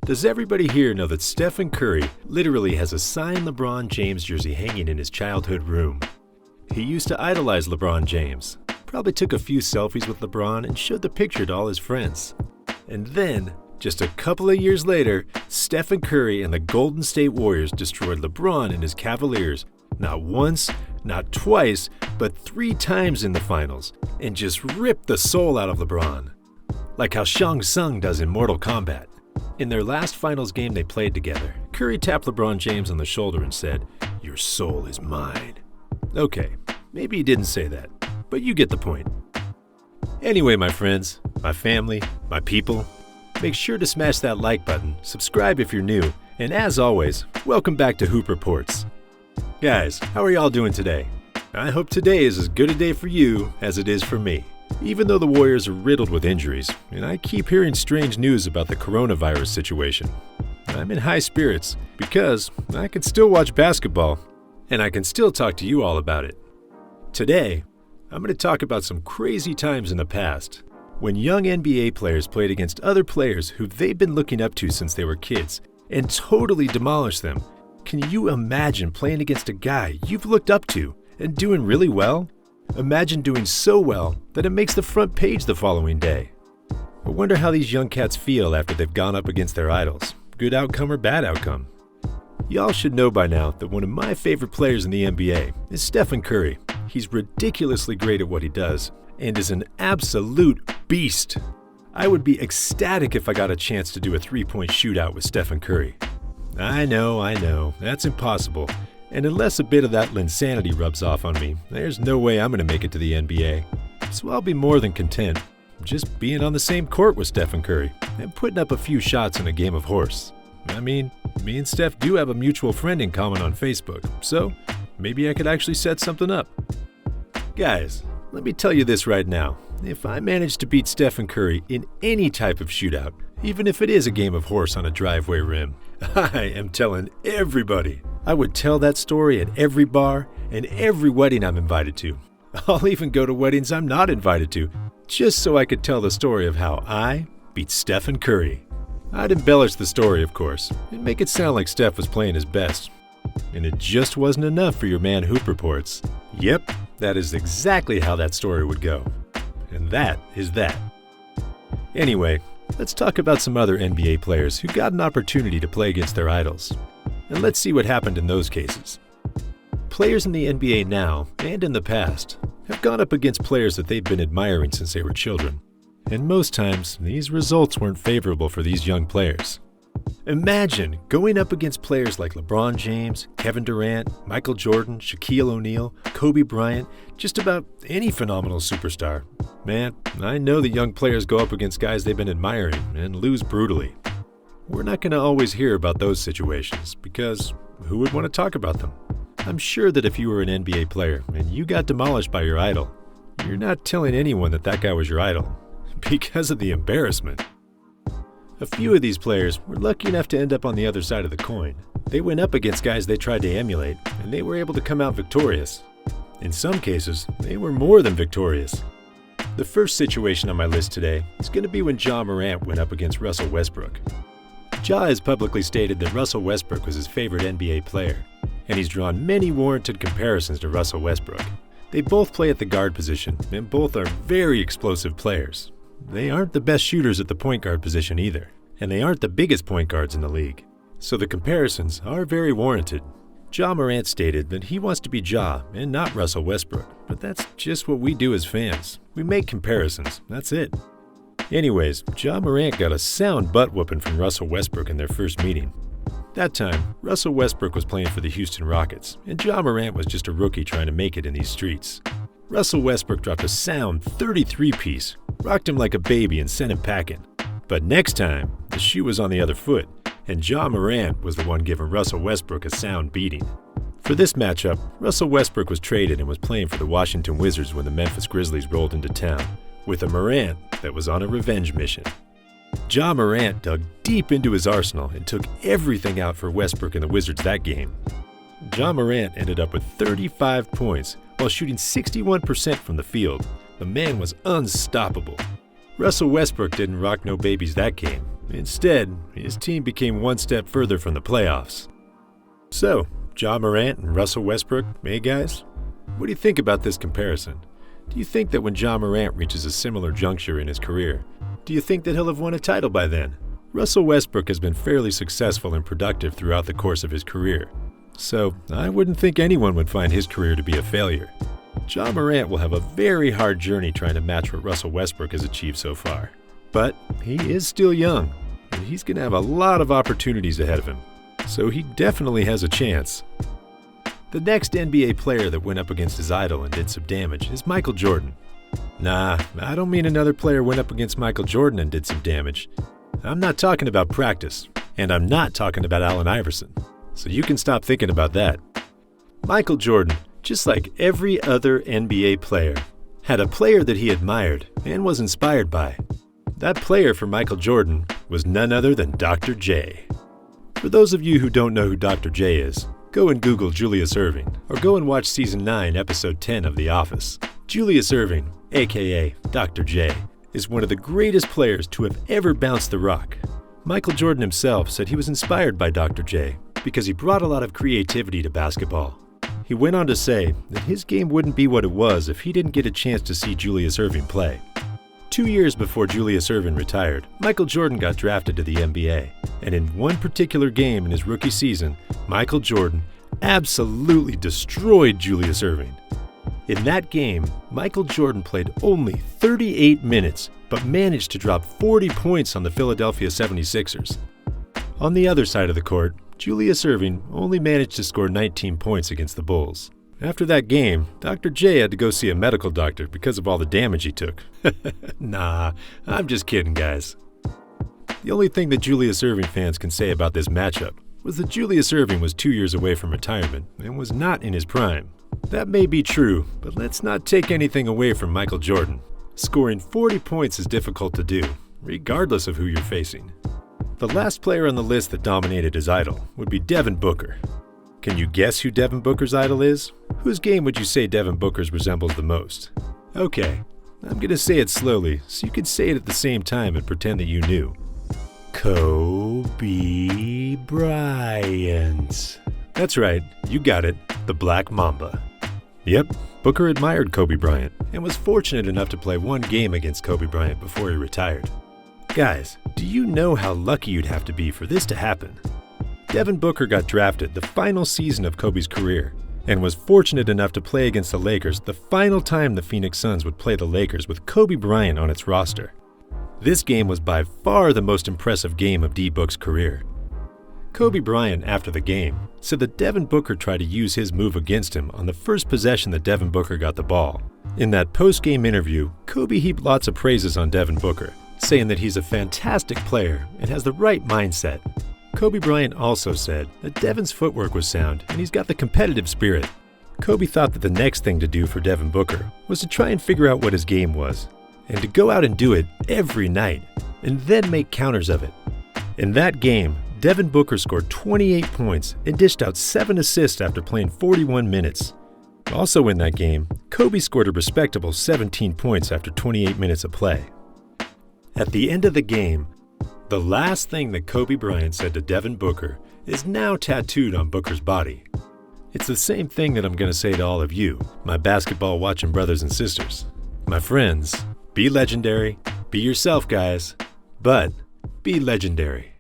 Does everybody here know that Stephen Curry literally has a signed LeBron James jersey hanging in his childhood room? He used to idolize LeBron James, probably took a few selfies with LeBron and showed the picture to all his friends. And then, just a couple of years later, Stephen Curry and the Golden State Warriors destroyed LeBron and his Cavaliers, not once, not twice, but 3 times in the finals, and just ripped the soul out of LeBron. Like how Shang Tsung does in Mortal Kombat. In their last finals game they played together, Curry tapped LeBron James on the shoulder and said, "Your soul is mine." Okay, maybe he didn't say that, but you get the point. Anyway, my friends, my family, my people, make sure to smash that like button, subscribe if you're new, and as always, welcome back to Hoop Reports. Guys, how are y'all doing today? I hope today is as good a day for you as it is for me. Even though the Warriors are riddled with injuries, and I keep hearing strange news about the coronavirus situation, I'm in high spirits because I can still watch basketball, and I can still talk to you all about it. Today, I'm going to talk about some crazy times in the past, when young NBA players played against other players who they've been looking up to since they were kids, and totally demolished them. Can you imagine playing against a guy you've looked up to and doing really well? Imagine doing so well that it makes the front page the following day. I wonder how these young cats feel after they've gone up against their idols. Good outcome or bad outcome? Y'all should know by now that one of my favorite players in the NBA is Stephen Curry. He's ridiculously great at what he does and is an absolute beast. I would be ecstatic if I got a chance to do a 3-point shootout with Stephen Curry. I know, that's impossible. And unless a bit of that linsanity rubs off on me, there's no way I'm going to make it to the NBA. So I'll be more than content just being on the same court with Stephen Curry and putting up a few shots in a game of horse. I mean, me and Steph do have a mutual friend in common on Facebook, so maybe I could actually set something up. Guys, let me tell you this right now. If I manage to beat Stephen Curry in any type of shootout, even if it is a game of horse on a driveway rim, I am telling everybody. I would tell that story at every bar and every wedding I'm invited to. I'll even go to weddings I'm not invited to, just so I could tell the story of how I beat Stephen Curry. I'd embellish the story, of course, and make it sound like Steph was playing his best. And it just wasn't enough for your man Hoop Reports. Yep, that is exactly how that story would go. And that is that. Anyway, let's talk about some other NBA players who got an opportunity to play against their idols. And let's see what happened in those cases. Players in the NBA now, and in the past, have gone up against players that they've been admiring since they were children. And most times, these results weren't favorable for these young players. Imagine going up against players like LeBron James, Kevin Durant, Michael Jordan, Shaquille O'Neal, Kobe Bryant, just about any phenomenal superstar. Man, I know that young players go up against guys they've been admiring and lose brutally. We're not going to always hear about those situations because who would want to talk about them? I'm sure that if you were an NBA player and you got demolished by your idol, you're not telling anyone that that guy was your idol because of the embarrassment. A few of these players were lucky enough to end up on the other side of the coin. They went up against guys they tried to emulate, and they were able to come out victorious. In some cases, they were more than victorious. The first situation on my list today is going to be when Morant went up against Russell Westbrook. has publicly stated that Russell Westbrook was his favorite NBA player, and he's drawn many warranted comparisons to Russell Westbrook. They both play at the guard position, and both are very explosive players. They aren't the best shooters at the point guard position either, and they aren't the biggest point guards in the league. So the comparisons are very warranted. Morant stated that he wants to be Ja and not Russell Westbrook, but that's just what we do as fans. We make comparisons, that's it. Anyways, Morant got a sound butt-whooping from Russell Westbrook in their first meeting. That time, Russell Westbrook was playing for the Houston Rockets, and Morant was just a rookie trying to make it in these streets. Russell Westbrook dropped a sound 33-piece, rocked him like a baby and sent him packing. But next time, the shoe was on the other foot, and Morant was the one giving Russell Westbrook a sound beating. For this matchup, Russell Westbrook was traded and was playing for the Washington Wizards when the Memphis Grizzlies rolled into town, with a Morant that was on a revenge mission. Morant dug deep into his arsenal and took everything out for Westbrook and the Wizards that game. Morant ended up with 35 points while shooting 61% from the field. The man was unstoppable. Russell Westbrook didn't rock no babies that game, Instead, his team became one step further from the playoffs. So, Ja Morant and Russell Westbrook, hey guys? What do you think about this comparison? Do you think that when Ja Morant reaches a similar juncture in his career, do you think that he'll have won a title by then? Russell Westbrook has been fairly successful and productive throughout the course of his career, so I wouldn't think anyone would find his career to be a failure. Ja Morant will have a very hard journey trying to match what Russell Westbrook has achieved so far. But he is still young, and he's going to have a lot of opportunities ahead of him, so he definitely has a chance. The next NBA player that went up against his idol and did some damage is Michael Jordan. Nah, I don't mean another player went up against Michael Jordan and did some damage. I'm not talking about practice, and I'm not talking about Allen Iverson, so you can stop thinking about that. Michael Jordan, just like every other NBA player, had a player that he admired and was inspired by. That player for Michael Jordan was none other than Dr. J. For those of you who don't know who Dr. J is, go and Google Julius Erving, or go and watch Season 9, Episode 10 of The Office. Julius Erving, aka Dr. J, is one of the greatest players to have ever bounced the rock. Michael Jordan himself said he was inspired by Dr. J because he brought a lot of creativity to basketball. He went on to say that his game wouldn't be what it was if he didn't get a chance to see Julius Erving play. 2 years before Julius Erving retired, Michael Jordan got drafted to the NBA, and in one particular game in his rookie season, Michael Jordan absolutely destroyed Julius Erving. In that game, Michael Jordan played only 38 minutes, but managed to drop 40 points on the Philadelphia 76ers. On the other side of the court, Julius Erving only managed to score 19 points against the Bulls. After that game, Dr. J had to go see a medical doctor because of all the damage he took. Nah, I'm just kidding, guys. The only thing that Julius Erving fans can say about this matchup was that Julius Erving was 2 years away from retirement and was not in his prime. That may be true, but let's not take anything away from Michael Jordan. Scoring 40 points is difficult to do, regardless of who you're facing. The last player on the list that dominated his idol would be Devin Booker. Can you guess who Devin Booker's idol is? Whose game would you say Devin Booker's resembles the most? Okay, I'm going to say it slowly so you can say it at the same time and pretend that you knew. Kobe Bryant. That's right, you got it, the Black Mamba. Yep, Booker admired Kobe Bryant and was fortunate enough to play one game against Kobe Bryant before he retired. Guys, do you know how lucky you'd have to be for this to happen? Devin Booker got drafted the final season of Kobe's career and was fortunate enough to play against the Lakers the final time the Phoenix Suns would play the Lakers with Kobe Bryant on its roster. This game was by far the most impressive game of D-Book's career. Kobe Bryant, after the game, said that Devin Booker tried to use his move against him on the first possession that Devin Booker got the ball. In that post-game interview, Kobe heaped lots of praises on Devin Booker, saying that he's a fantastic player and has the right mindset. Kobe Bryant also said that Devin's footwork was sound and he's got the competitive spirit. Kobe thought that the next thing to do for Devin Booker was to try and figure out what his game was, and to go out and do it every night, and then make counters of it. In that game, Devin Booker scored 28 points and dished out 7 assists after playing 41 minutes. Also in that game, Kobe scored a respectable 17 points after 28 minutes of play. At the end of the game, the last thing that Kobe Bryant said to Devin Booker is now tattooed on Booker's body. It's the same thing that I'm going to say to all of you, my basketball-watching brothers and sisters. My friends, be legendary, be yourself, guys, but be legendary.